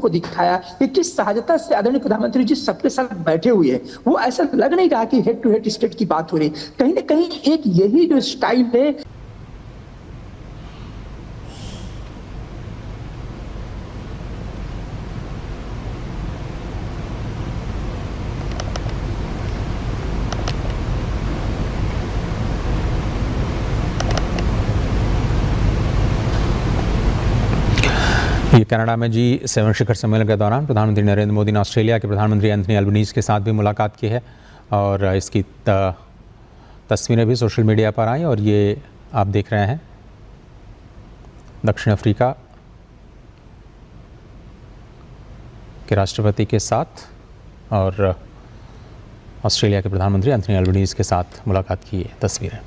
को दिखाया कि किस सहजता से आदरणीय प्रधानमंत्री जी सबके साथ बैठे हुए हैं। वो ऐसा लग नहीं रहा कि हेड टू हेड स्टेट की बात हो रही, कहीं ना कहीं एक यही जो स्टाइल है। ये कनाडा में G7 शिखर सम्मेलन के दौरान प्रधानमंत्री नरेंद्र मोदी ने ऑस्ट्रेलिया के प्रधानमंत्री एंथनी अल्बनीज़ के साथ भी मुलाकात की है और इसकी तस्वीरें भी सोशल मीडिया पर आई और ये आप देख रहे हैं दक्षिण अफ्रीका के राष्ट्रपति के साथ और ऑस्ट्रेलिया के प्रधानमंत्री एंथनी अल्बनीज़ के साथ मुलाकात की ये तस्वीरें।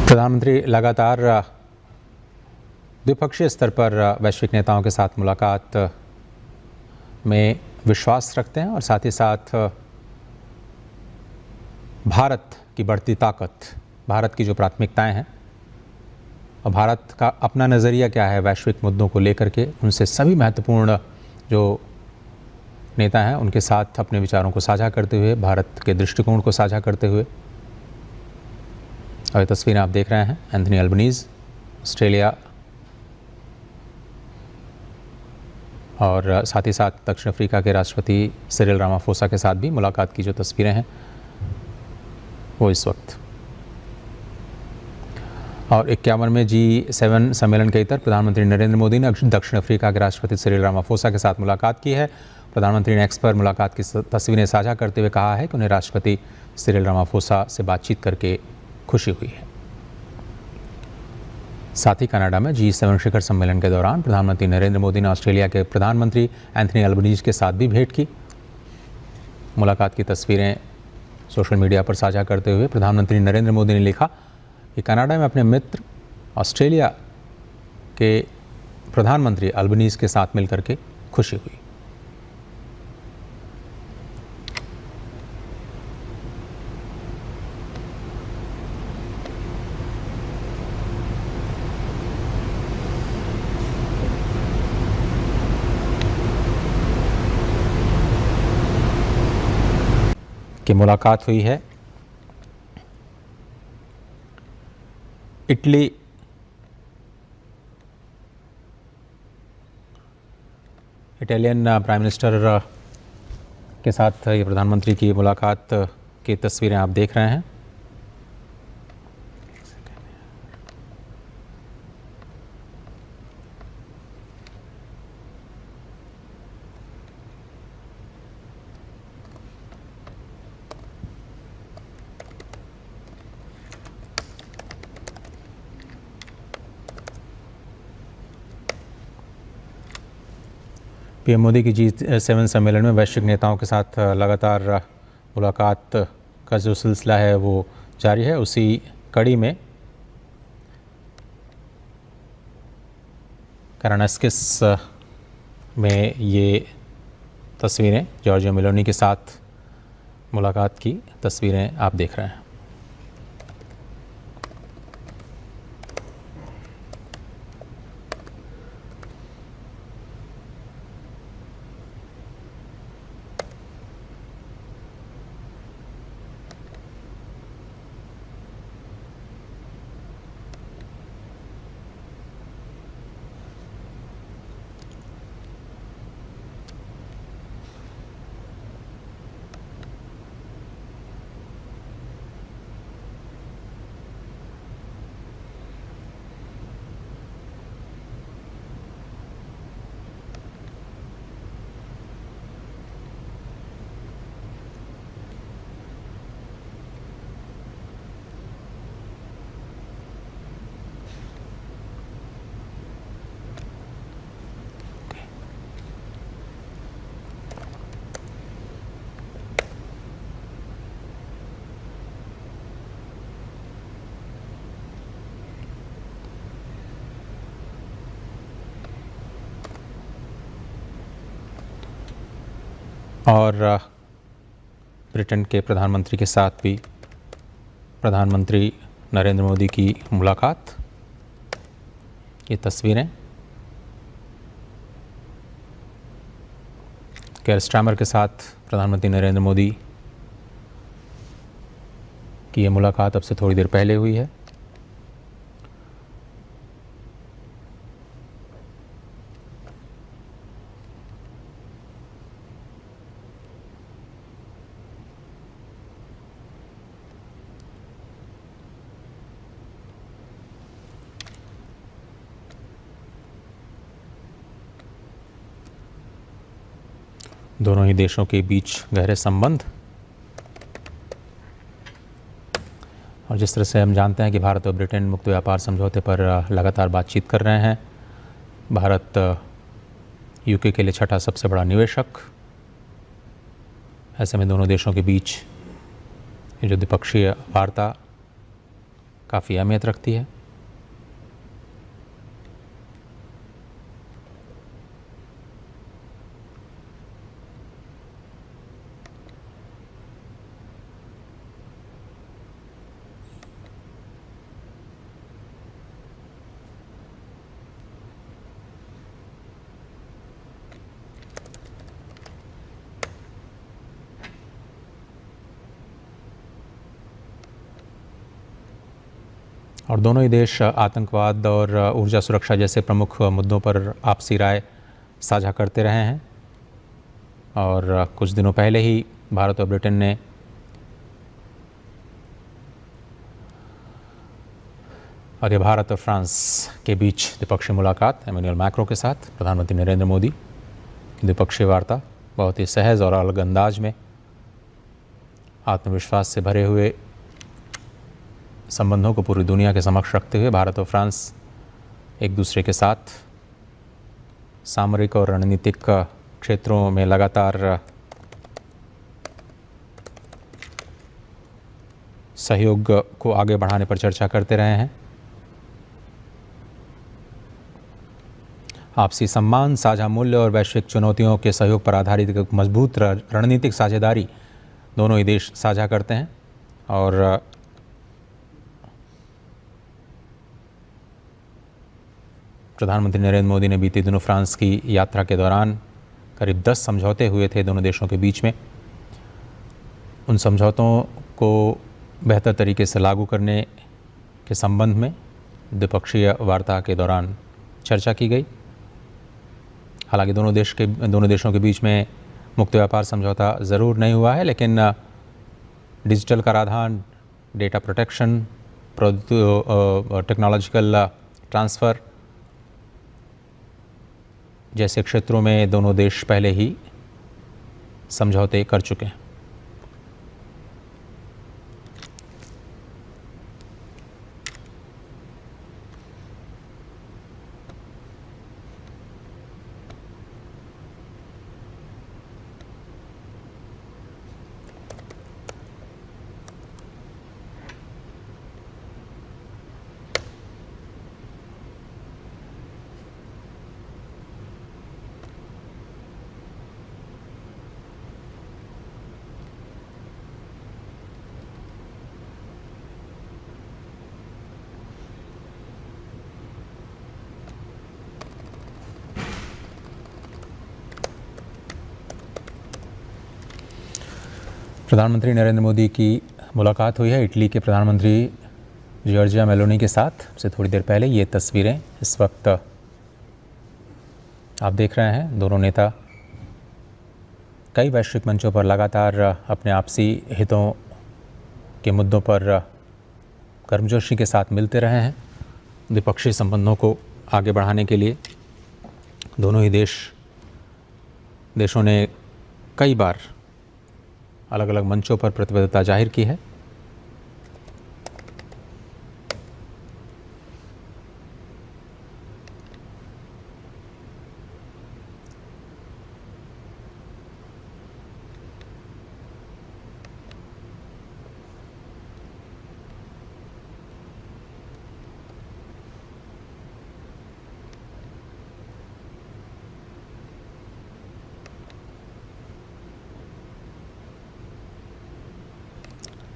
प्रधानमंत्री लगातार द्विपक्षीय स्तर पर वैश्विक नेताओं के साथ मुलाकात में विश्वास रखते हैं और साथ ही साथ भारत की बढ़ती ताकत, भारत की जो प्राथमिकताएं हैं और भारत का अपना नज़रिया क्या है वैश्विक मुद्दों को लेकर के, उनसे सभी महत्वपूर्ण जो नेता हैं उनके साथ अपने विचारों को साझा करते हुए, भारत के दृष्टिकोण को साझा करते हुए। और ये तस्वीरें आप देख रहे हैं एंथनी अल्बनीज़ ऑस्ट्रेलिया और साथ ही साथ दक्षिण अफ्रीका के राष्ट्रपति सिरिल रामाफोसा के साथ भी मुलाकात की जो तस्वीरें हैं वो इस वक्त। और 51वें G7 सम्मेलन के इतर प्रधानमंत्री नरेंद्र मोदी ने दक्षिण अफ्रीका के राष्ट्रपति सिरिल रामाफोसा के साथ मुलाकात की है। प्रधानमंत्री ने एक्स पर मुलाकात की तस्वीरें साझा करते हुए कहा है कि उन्हें राष्ट्रपति सिरिल रामाफोसा से बातचीत करके खुशी हुई है। साथ ही कनाडा में G7 शिखर सम्मेलन के दौरान प्रधानमंत्री नरेंद्र मोदी ने ऑस्ट्रेलिया के प्रधानमंत्री एंथनी अल्बनीज़ के साथ भी भेंट की। मुलाकात की तस्वीरें सोशल मीडिया पर साझा करते हुए प्रधानमंत्री नरेंद्र मोदी ने लिखा कि कनाडा में अपने मित्र ऑस्ट्रेलिया के प्रधानमंत्री अल्बनीज़ के साथ मिलकर के खुशी हुई। की मुलाकात हुई है इटालियन प्राइम मिनिस्टर के साथ ये प्रधानमंत्री की मुलाकात की तस्वीरें आप देख रहे हैं। पीएम मोदी की G7 सम्मेलन में वैश्विक नेताओं के साथ लगातार मुलाकात का जो सिलसिला है वो जारी है। उसी कड़ी में करानस्किस में ये तस्वीरें जॉर्जिया मेलोनी के साथ मुलाकात की तस्वीरें आप देख रहे हैं। और ब्रिटेन के प्रधानमंत्री के साथ भी प्रधानमंत्री नरेंद्र मोदी की मुलाकात। ये तस्वीरें केयर स्टारमर के साथ प्रधानमंत्री नरेंद्र मोदी की ये मुलाकात अब से थोड़ी देर पहले हुई है। दोनों ही देशों के बीच गहरे संबंध, और जिस तरह से हम जानते हैं कि भारत और ब्रिटेन मुक्त व्यापार समझौते पर लगातार बातचीत कर रहे हैं। भारत यूके के लिए छठा सबसे बड़ा निवेशक। ऐसे में दोनों देशों के बीच ये जो द्विपक्षीय वार्ता काफ़ी अहमियत रखती है। और दोनों ही देश आतंकवाद और ऊर्जा सुरक्षा जैसे प्रमुख मुद्दों पर आपसी राय साझा करते रहे हैं। और कुछ दिनों पहले ही भारत और ब्रिटेन ने और ये भारत और फ्रांस के बीच द्विपक्षीय मुलाकात एमेनुअल मैक्रों के साथ प्रधानमंत्री नरेंद्र मोदी की द्विपक्षीय वार्ता बहुत ही सहज और अलग अंदाज में आत्मविश्वास से भरे हुए संबंधों को पूरी दुनिया के समक्ष रखते हुए भारत और फ्रांस एक दूसरे के साथ सामरिक और रणनीतिक क्षेत्रों में लगातार सहयोग को आगे बढ़ाने पर चर्चा करते रहे हैं। आपसी सम्मान, साझा मूल्य और वैश्विक चुनौतियों के सहयोग पर आधारित एक मजबूत रणनीतिक साझेदारी दोनों ही देश साझा करते हैं। और प्रधानमंत्री नरेंद्र मोदी ने बीते दिनों फ्रांस की यात्रा के दौरान करीब 10 समझौते हुए थे दोनों देशों के बीच में। उन समझौतों को बेहतर तरीके से लागू करने के संबंध में द्विपक्षीय वार्ता के दौरान चर्चा की गई। हालांकि दोनों देशों के बीच में मुक्त व्यापार समझौता ज़रूर नहीं हुआ है, लेकिन डिजिटल कराधान, डेटा प्रोटेक्शन, टेक्नोलॉजिकल ट्रांसफ़र जैसे क्षेत्रों में दोनों देश पहले ही समझौते कर चुके हैं। प्रधानमंत्री नरेंद्र मोदी की मुलाकात हुई है इटली के प्रधानमंत्री जॉर्जिया मेलोनी के साथ से थोड़ी देर पहले। ये तस्वीरें इस वक्त आप देख रहे हैं। दोनों नेता कई वैश्विक मंचों पर लगातार अपने आपसी हितों के मुद्दों पर गर्मजोशी के साथ मिलते रहे हैं। द्विपक्षीय संबंधों को आगे बढ़ाने के लिए दोनों ही देशों ने कई बार अलग अलग मंचों पर प्रतिबद्धता जाहिर की है।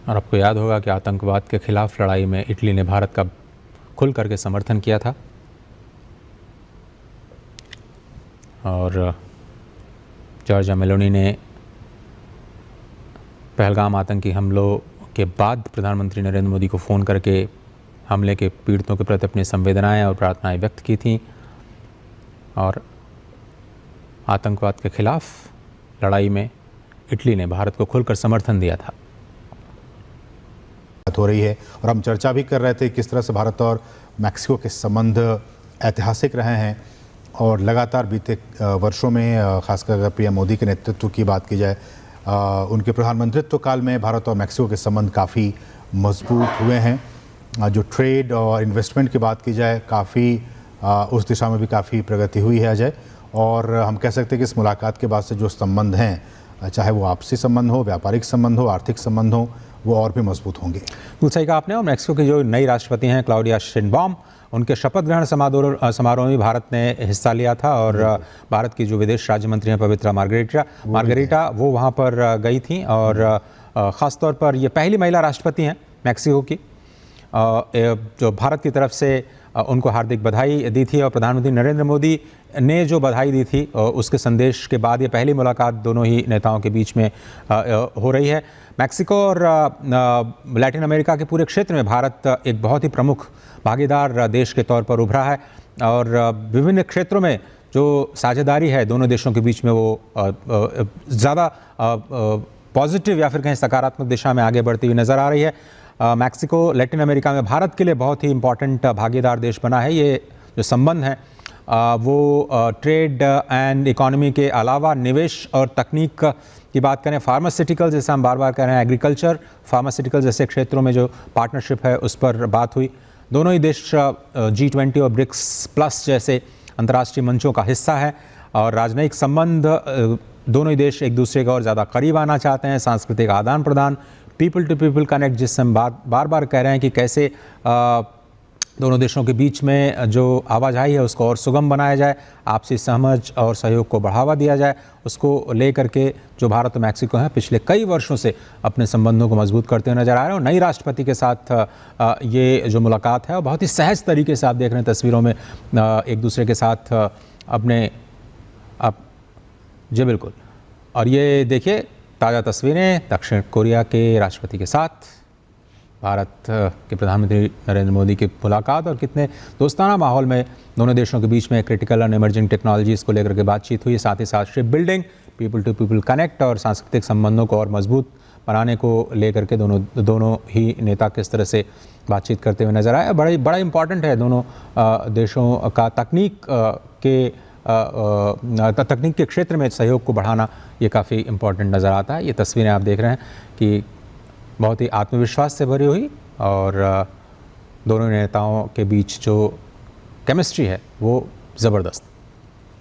और आपको याद होगा कि आतंकवाद के खिलाफ लड़ाई में इटली ने भारत का खुल करके समर्थन किया था और जॉर्जिया मेलोनी ने पहलगाम आतंकी हमलों के बाद प्रधानमंत्री नरेंद्र मोदी को फ़ोन करके हमले के पीड़ितों के प्रति अपनी संवेदनाएं और प्रार्थनाएं व्यक्त की थीं और आतंकवाद के खिलाफ लड़ाई में इटली ने भारत को खुलकर समर्थन दिया था। हो रही है और हम चर्चा भी कर रहे थे किस तरह से भारत और मैक्सिको के संबंध ऐतिहासिक रहे हैं और लगातार बीते वर्षों में खासकर अगर पीएम मोदी के नेतृत्व की बात की जाए उनके प्रधानमंत्रित्व काल में भारत और मैक्सिको के संबंध काफ़ी मजबूत हुए हैं। जो ट्रेड और इन्वेस्टमेंट की बात की जाए काफ़ी उस दिशा में भी काफ़ी प्रगति हुई है अजय, और हम कह सकते हैं कि इस मुलाकात के बाद से जो संबंध हैं चाहे वो आपसी संबंध हो, व्यापारिक संबंध हो, आर्थिक संबंध हो, वो और भी मजबूत होंगे। सही कहा आपने। और मैक्सिको की जो नई राष्ट्रपति हैं क्लाउडिया शेनबाउम, उनके शपथ ग्रहण समारोह में भारत ने हिस्सा लिया था और भारत की जो विदेश राज्य मंत्री हैं पवित्रा मार्गरेटा वो वहाँ पर गई थी और ख़ास तौर पर ये पहली महिला राष्ट्रपति हैं मैक्सिको की जो भारत की तरफ से उनको हार्दिक बधाई दी थी और प्रधानमंत्री नरेंद्र मोदी ने जो बधाई दी थी उसके संदेश के बाद ये पहली मुलाकात दोनों ही नेताओं के बीच में हो रही है। मैक्सिको और लैटिन अमेरिका के पूरे क्षेत्र में भारत एक बहुत ही प्रमुख भागीदार देश के तौर पर उभरा है और विभिन्न क्षेत्रों में जो साझेदारी है दोनों देशों के बीच में वो ज़्यादा पॉजिटिव या फिर कहीं सकारात्मक दिशा में आगे बढ़ती हुई नज़र आ रही है। मैक्सिको लैटिन अमेरिका में भारत के लिए बहुत ही इम्पॉर्टेंट भागीदार देश बना है। ये जो संबंध हैं वो ट्रेड एंड इकोनॉमी के अलावा निवेश और तकनीक की बात करें, फार्मास्यूटिकल जैसे हम बार बार कह रहे हैं, एग्रीकल्चर, फार्मास्यूटिकल जैसे क्षेत्रों में जो पार्टनरशिप है उस पर बात हुई। दोनों ही देश G20 और ब्रिक्स प्लस जैसे अंतर्राष्ट्रीय मंचों का हिस्सा है और राजनयिक संबंध दोनों ही देश एक दूसरे के और ज़्यादा करीब आना चाहते हैं। सांस्कृतिक आदान प्रदान, पीपल टू पीपल कनेक्ट, जिससे हम बार बार कह रहे हैं कि कैसे दोनों देशों के बीच में जो आवाजाही है उसको और सुगम बनाया जाए, आपसी समझ और सहयोग को बढ़ावा दिया जाए, उसको लेकर के जो भारत और मैक्सिको हैं पिछले कई वर्षों से अपने संबंधों को मजबूत करते हुए नजर आ रहे हैं। और नई राष्ट्रपति के साथ ये जो मुलाकात है वो बहुत ही सहज तरीके से आप देख रहे हैं तस्वीरों में एक दूसरे के साथ अपने जी बिल्कुल। और ये देखिए ताज़ा तस्वीरें दक्षिण कोरिया के राष्ट्रपति के साथ भारत के प्रधानमंत्री नरेंद्र मोदी की मुलाकात और कितने दोस्ताना माहौल में दोनों देशों के बीच में क्रिटिकल एंड इमर्जिंग टेक्नोलॉजीज़ को लेकर के बातचीत हुई। साथ ही साथ ship building, people to people connect और सांस्कृतिक संबंधों को और मजबूत बनाने को लेकर के दोनों ही नेता किस तरह से बातचीत करते हुए नजर आए। बड़ा इंपॉर्टेंट है दोनों देशों का तकनीक के क्षेत्र में सहयोग को बढ़ाना, ये काफ़ी इम्पोर्टेंट नज़र आता है। ये तस्वीरें आप देख रहे हैं कि बहुत ही आत्मविश्वास से भरी हुई और दोनों नेताओं के बीच जो केमिस्ट्री है वो ज़बरदस्त।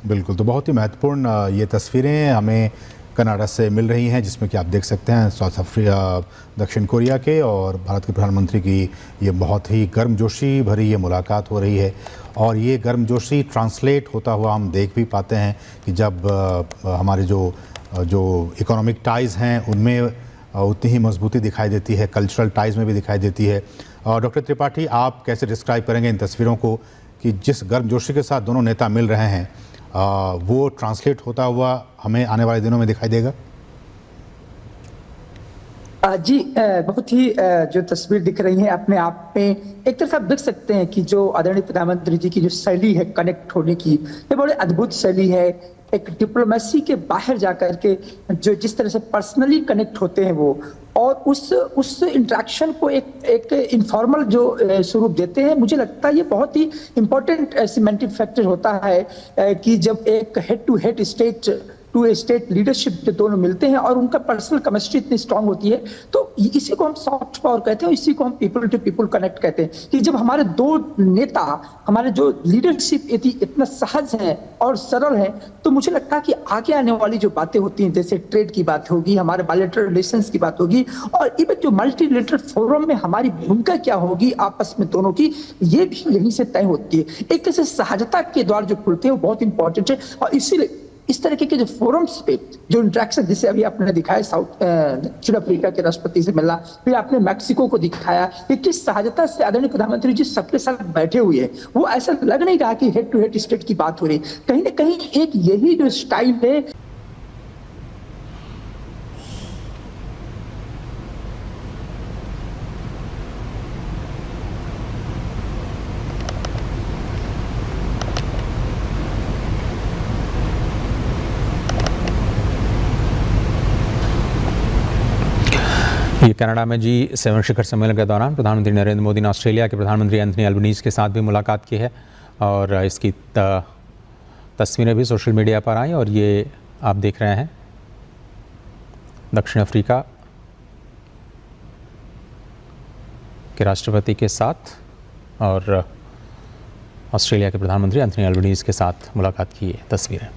बिल्कुल, तो बहुत ही महत्वपूर्ण ये तस्वीरें हमें कनाडा से मिल रही हैं जिसमें कि आप देख सकते हैं साउथ अफ्रीका, दक्षिण कोरिया के और भारत के प्रधानमंत्री की ये बहुत ही गर्मजोशी भरी ये मुलाकात हो रही है और ये गर्मजोशी ट्रांसलेट होता हुआ हम देख भी पाते हैं कि जब हमारे जो इकोनॉमिक टाइज़ हैं उनमें उतनी ही मजबूती दिखाई देती है, कल्चरल टाइज़ में भी दिखाई देती है। और डॉक्टर त्रिपाठी, आप कैसे डिस्क्राइब करेंगे इन तस्वीरों को कि जिस गर्मजोशी के साथ दोनों नेता मिल रहे हैं वो ट्रांसलेट होता हुआ हमें आने वाले दिनों में दिखाई देगा? जी, बहुत ही जो तस्वीर दिख रही है अपने आप में एक तरफ आप देख सकते हैं कि जो आदरणीय प्रधानमंत्री जी की जो शैली है कनेक्ट होने की, ये बड़ी अद्भुत शैली है। एक डिप्लोमेसी के बाहर जाकर के जो जिस तरह से पर्सनली कनेक्ट होते हैं वो और उस इंटरेक्शन को एक इनफॉर्मल जो स्वरूप देते हैं, मुझे लगता है ये बहुत ही इंपॉर्टेंट सीमेंटिंग फैक्टर होता है कि जब एक head to head state to state leadership जो दोनों मिलते हैं और उनका पर्सनल केमिस्ट्री इतनी स्ट्रांग होती है, तो इसी को हम सॉफ्ट पावर कहते हैं, इसी को हम पीपल टू पीपल कनेक्ट कहते हैं कि जब हमारे दो नेता, हमारे जो लीडरशिप इतना सहज है और सरल है, तो मुझे लगता है कि आगे आने वाली जो बातें होती हैं जैसे ट्रेड की बात होगी, हमारे बायलैटरल रिलेशंस की बात होगी और इवन जो मल्टीलेटरल फोरम में हमारी भूमिका क्या होगी आपस में दोनों की, ये भी यहीं से तय होती है। एक तरह से सहजता के द्वार जो खुलते हैं वो बहुत इंपॉर्टेंट है और इसीलिए इस तरीके के जो फोरम्स पे जो इंटरेक्शन, जैसे अभी आपने दिखाया दक्षिण अफ्रीका के राष्ट्रपति से मिलना, फिर आपने मैक्सिको को दिखाया कि किस सहजता से आदरणीय प्रधानमंत्री जी सबके साथ बैठे हुए हैं। वो ऐसा लग नहीं रहा कि हेड टू हेड स्टेट की बात हो रही, कहीं ना कहीं एक यही जो स्टाइल है ये कनाडा में G7 शिखर सम्मेलन के दौरान प्रधानमंत्री नरेंद्र मोदी ने ऑस्ट्रेलिया के प्रधानमंत्री एंथनी अल्बनीज़ के साथ भी मुलाकात की है और इसकी तस्वीरें भी सोशल मीडिया पर आई और ये आप देख रहे हैं दक्षिण अफ्रीका के राष्ट्रपति के साथ और ऑस्ट्रेलिया के प्रधानमंत्री एंथनी अल्बनीज़ के साथ मुलाकात की ये तस्वीरें।